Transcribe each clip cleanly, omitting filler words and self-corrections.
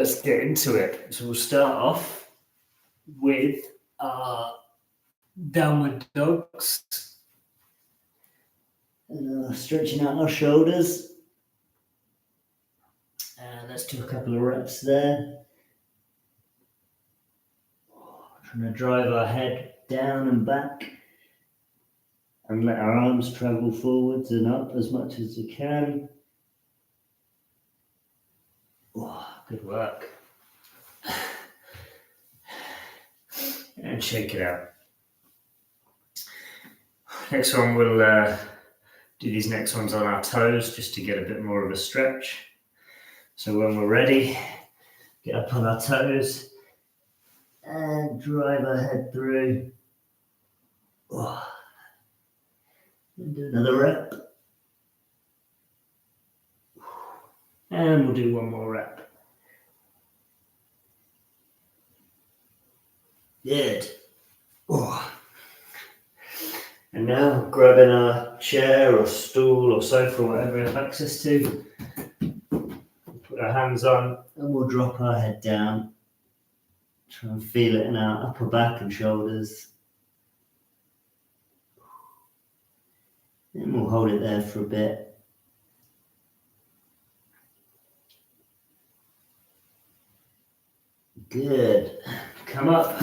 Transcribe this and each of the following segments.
let's get into it. So we'll start off with our downward dogs. Stretching out our shoulders. And let's do a couple of reps there. Trying to drive our head down and back and let our arms travel forwards and up as much as you can. Oh, good work. And shake it out. Next one, we'll do these next ones on our toes just to get a bit more of a stretch. So when we're ready, get up on our toes and drive our head through. Oh. And do another rep. And we'll do one more rep. Good. Oh. And now grabbing our chair or stool or sofa or whatever we have access to. Put our hands on and we'll drop our head down. Try and feel it in our upper back and shoulders. And we'll hold it there for a bit. Good. Come up,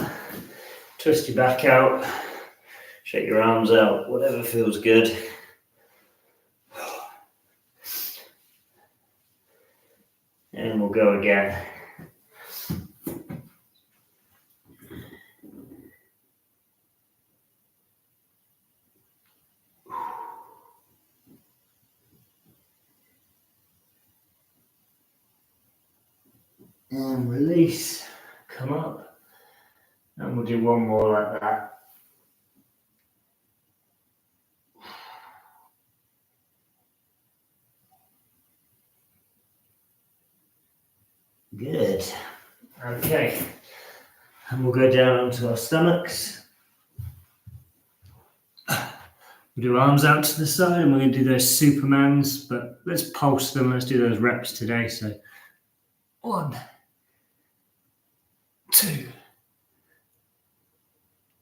twist your back out, shake your arms out, whatever feels good. And we'll go again. And release, come up, and we'll do one more like that. Good. Okay. And we'll go down onto our stomachs. We'll do arms out to the side and we're going to do those Supermans, but let's pulse them. Let's do those reps today. So 1, 2,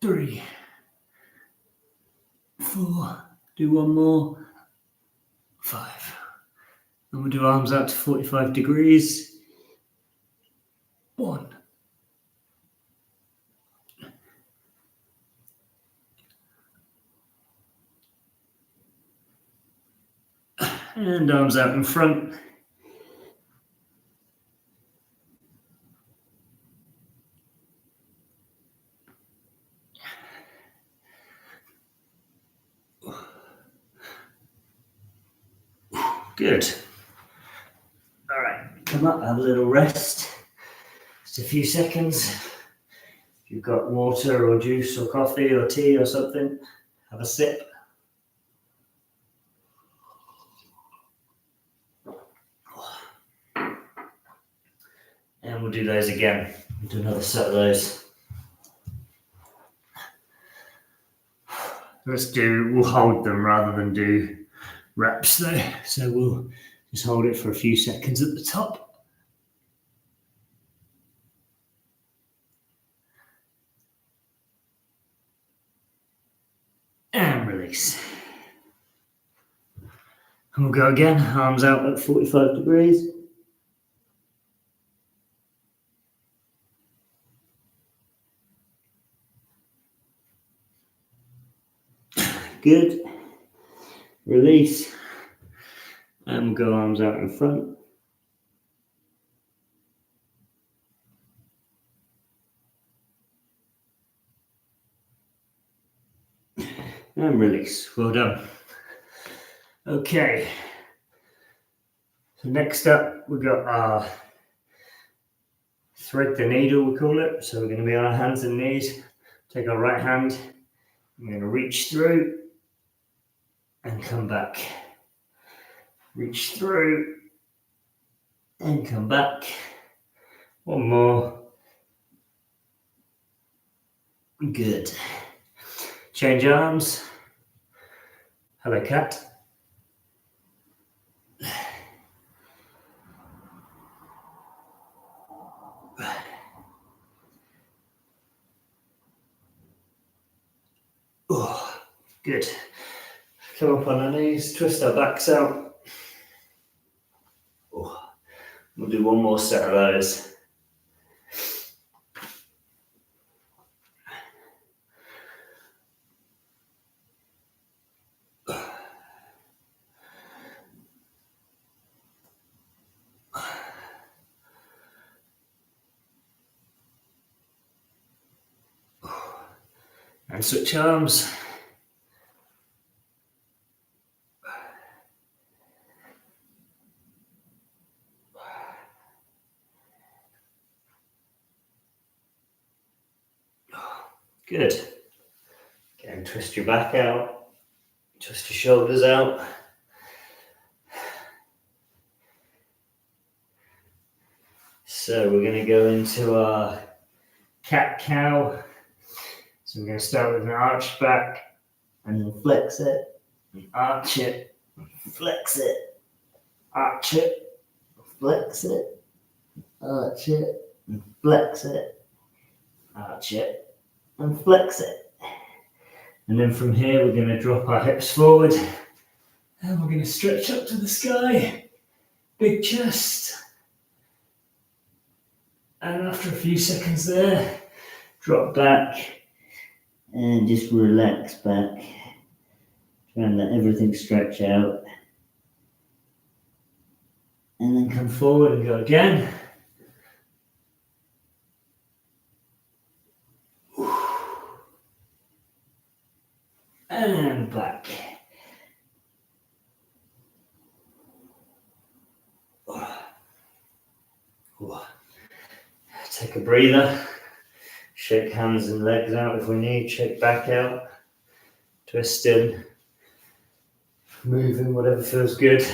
3, 4. Do one more. 5. And we'll do arms out to 45 degrees. 1. And arms out in front. Good. All right, come up, have a little rest. Just a few seconds. If you've got water or juice or coffee or tea or something, have a sip. And we'll do those again. We'll do another set of those. We'll hold them rather than do reps though. So we'll just hold it for a few seconds at the top. And release. And we'll go again, arms out at 45 degrees. Good. Release. And we'll go arms out in front. And release. Well done. Okay. So next up, we've got our thread the needle, we call it. So we're going to be on our hands and knees. Take our right hand. I'm going to reach through and come back. Reach through and come back. One more. Good. Change arms. Hello, cat. Good. Come up on our knees, twist our backs out. Oh. We'll do one more set of those. And switch arms. Good. Again, twist your back out, twist your shoulders out. So we're going to go into our cat-cow. So we're going to start with an arched back and then flex it, and arch it, flex it, arch it, flex it, arch it, and flex it, arch it, and flex it. And then from here we're going to drop our hips forward and we're going to stretch up to the sky, big chest. And after a few seconds there, drop back and just relax back. Try and let everything stretch out. And then come forward and go again. And back. Take a breather. Shake hands and legs out if we need. Shake back out. Twist in. Moving, whatever feels good.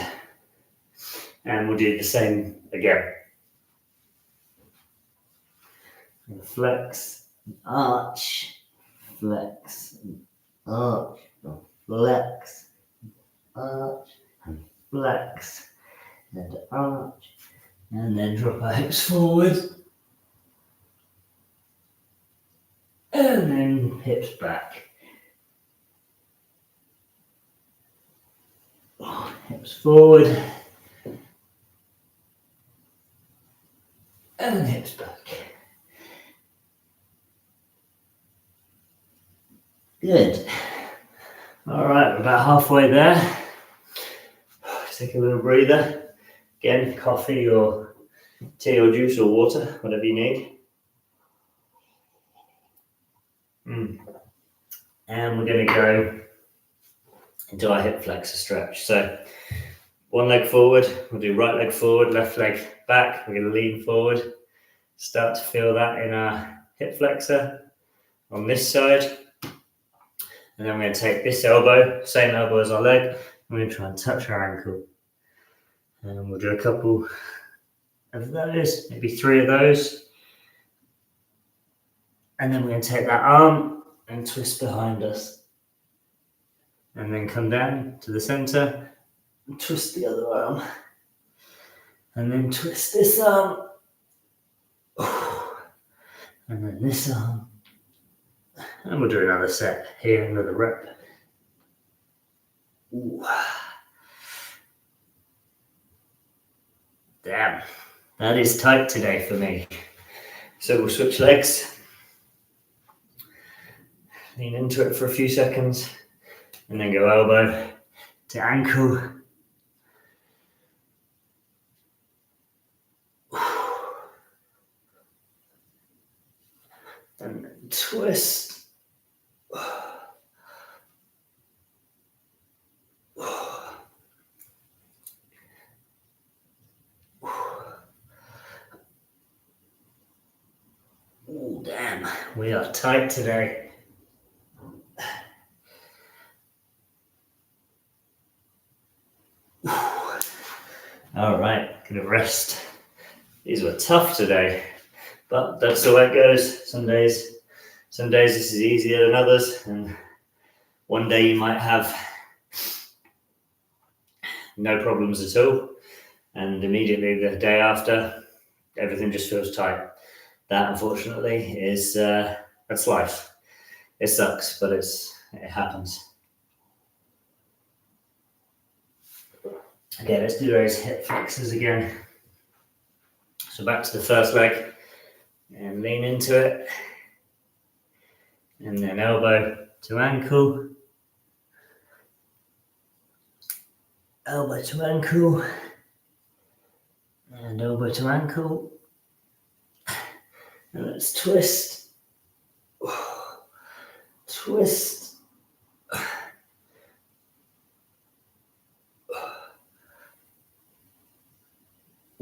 And we'll do the same again. And flex, arch, flex, arch, flex, arch, and flex, and arch, and then drop our hips forward, and then hips back. Hips forward, and then hips back. Good. All right, we're about halfway there. Take a little breather. Again, coffee or tea or juice or water, whatever you need. And we're going to go into our hip flexor stretch. So one leg forward, we'll do right leg forward, left leg back. We're going to lean forward. Start to feel that in our hip flexor on this side. And then we're going to take this elbow, same elbow as our leg. We're going to try and touch our ankle. And we'll do a couple of those, maybe 3 of those. And then we're going to take that arm and twist behind us. And then come down to the center and twist the other arm. And then twist this arm. And then this arm. And we'll do another set here, another rep. Ooh. Damn, that is tight today for me. So we'll switch legs. Lean into it for a few seconds. And then go elbow to ankle. And then twist. Oh, damn, we are tight today. All right, gonna rest. These were tough today, but that's the way it goes. Some days this is easier than others, and one day you might have no problems at all, and immediately the day after, everything just feels tight. That, unfortunately, is that's life. It sucks, but it happens. Okay, let's do those hip flexors again. So back to the first leg and lean into it. And then elbow to ankle. Elbow to ankle. And elbow to ankle. And let's twist. Twist.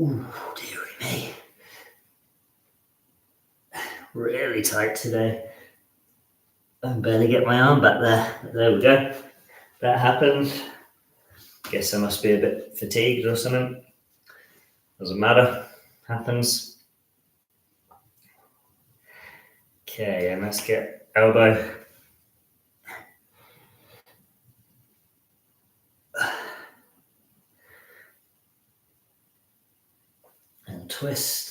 Ooh, dearie me. Really tight today. I can barely get my arm back there. But there we go. That happened. Guess I must be a bit fatigued or something. Doesn't matter. Happens. Okay, and let's get elbow. And twist.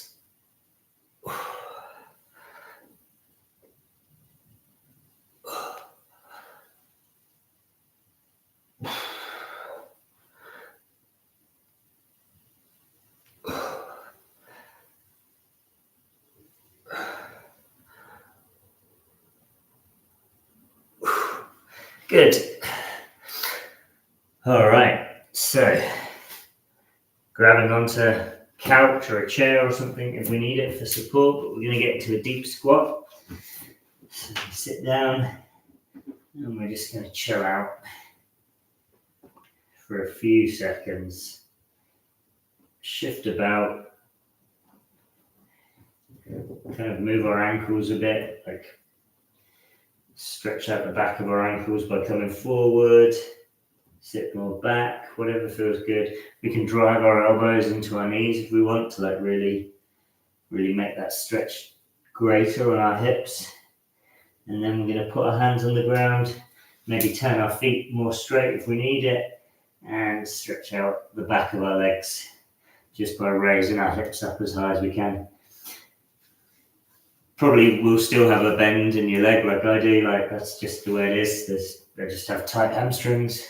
Good. All right, so grabbing onto a couch or a chair or something if we need it for support, but we're going to get into a deep squat. So sit down and we're just going to chill out for a few seconds. Shift about, kind of move our ankles a bit, like stretch out the back of our ankles by coming forward, sit more back, whatever feels good. We can drive our elbows into our knees if we want to, like really make that stretch greater on our hips. And then we're going to put our hands on the ground, maybe turn our feet more straight if we need it, and stretch out the back of our legs just by raising our hips up as high as we can. Probably will still have a bend in your leg like I do, like that's just the way it is. They just have tight hamstrings.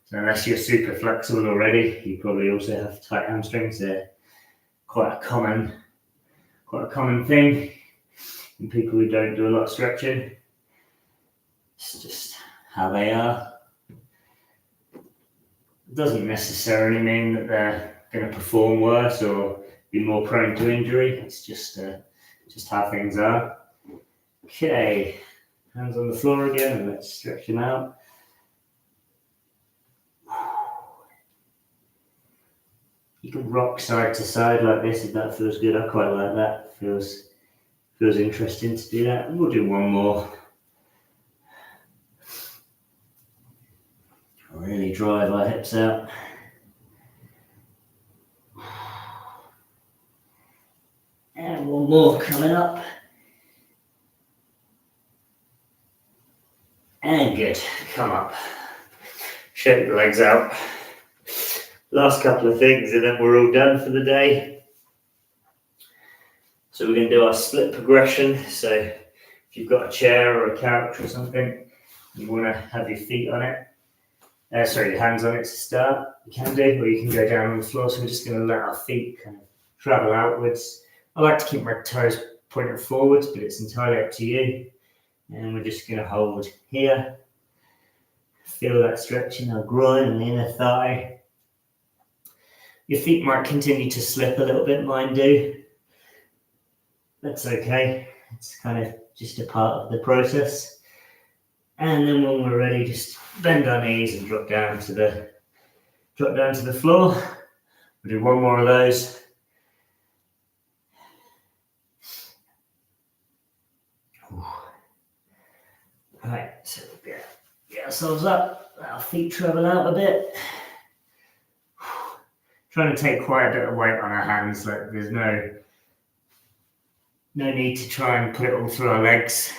So unless you're super flexible already, you probably also have tight hamstrings. They're quite a common thing in people who don't do a lot of stretching. It's just how they are. It doesn't necessarily mean that they're going to perform worse or be more prone to injury. It's just how things are. Okay, hands on the floor again and let's stretch them out. You can rock side to side like this if that feels good. I quite like that. Feels interesting to do that. And we'll do one more. Really drive our hips out. And one more coming up. And good. Come up. Shake the legs out. Last couple of things and then we're all done for the day. So we're going to do our split progression. So if you've got a chair or a couch or something, you want to have your feet on it. Your hands on it to start. You can do, or you can go down on the floor. So we're just going to let our feet kind of travel outwards. I like to keep my toes pointed forwards, but it's entirely up to you. And we're just going to hold here. Feel that stretch in our groin and the inner thigh. Your feet might continue to slip a little bit, mine do. That's okay. It's kind of just a part of the process. And then when we're ready, just bend our knees and drop down to the floor. We'll do one more of those. Right, so we'll get ourselves up, let our feet travel out a bit. Trying to take quite a bit of weight on our hands, like there's no need to try and put it all through our legs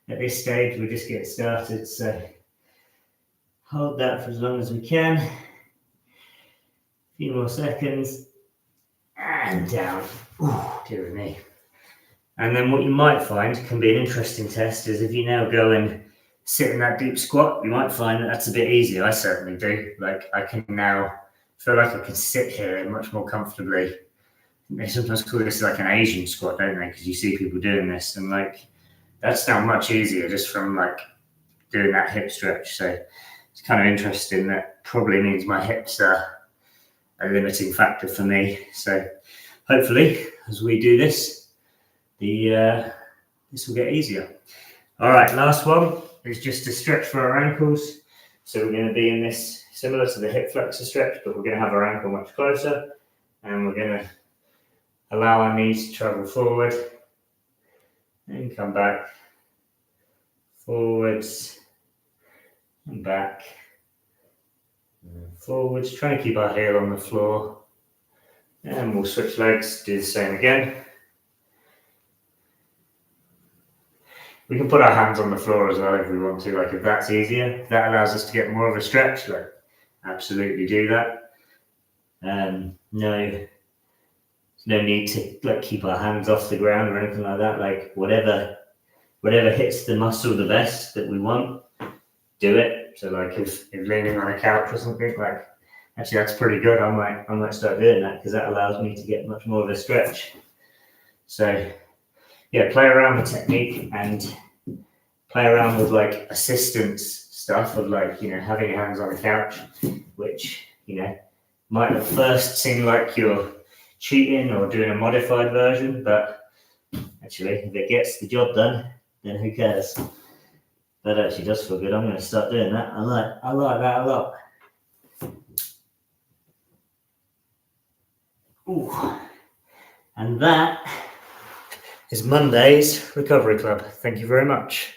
at this stage. We'll just get started, so hold that for as long as we can. A few more seconds, and down. Ooh, dear me. And then what you might find can be an interesting test is if you now go and sit in that deep squat, you might find that that's a bit easier. I certainly do. Like I can now feel like I can sit here much more comfortably. They sometimes call this like an Asian squat, don't they? Because you see people doing this, and like that's now much easier just from like doing that hip stretch. So it's kind of interesting. That probably means my hips are a limiting factor for me. So hopefully, as we do this, this will get easier. All right, last one is just a stretch for our ankles. So we're going to be in this similar to the hip flexor stretch, but we're going to have our ankle much closer, and we're going to allow our knees to travel forward and come back, forwards and back, and forwards. Try and keep our heel on the floor, and we'll switch legs, do the same again. We can put our hands on the floor as well if we want to, like if that's easier. If that allows us to get more of a stretch, like absolutely do that. No need to like keep our hands off the ground or anything like that. Like whatever hits the muscle the best that we want, do it. So like if leaning on a couch or something, like actually that's pretty good. I might start doing that because that allows me to get much more of a stretch. So yeah, play around with technique and play around with like assistance stuff of like, having your hands on the couch, which, might at first seem like you're cheating or doing a modified version, but actually if it gets the job done, then who cares? That actually does feel good. I'm going to start doing that. I like that a lot. Ooh. And that is Monday's Recovery Club. Thank you very much.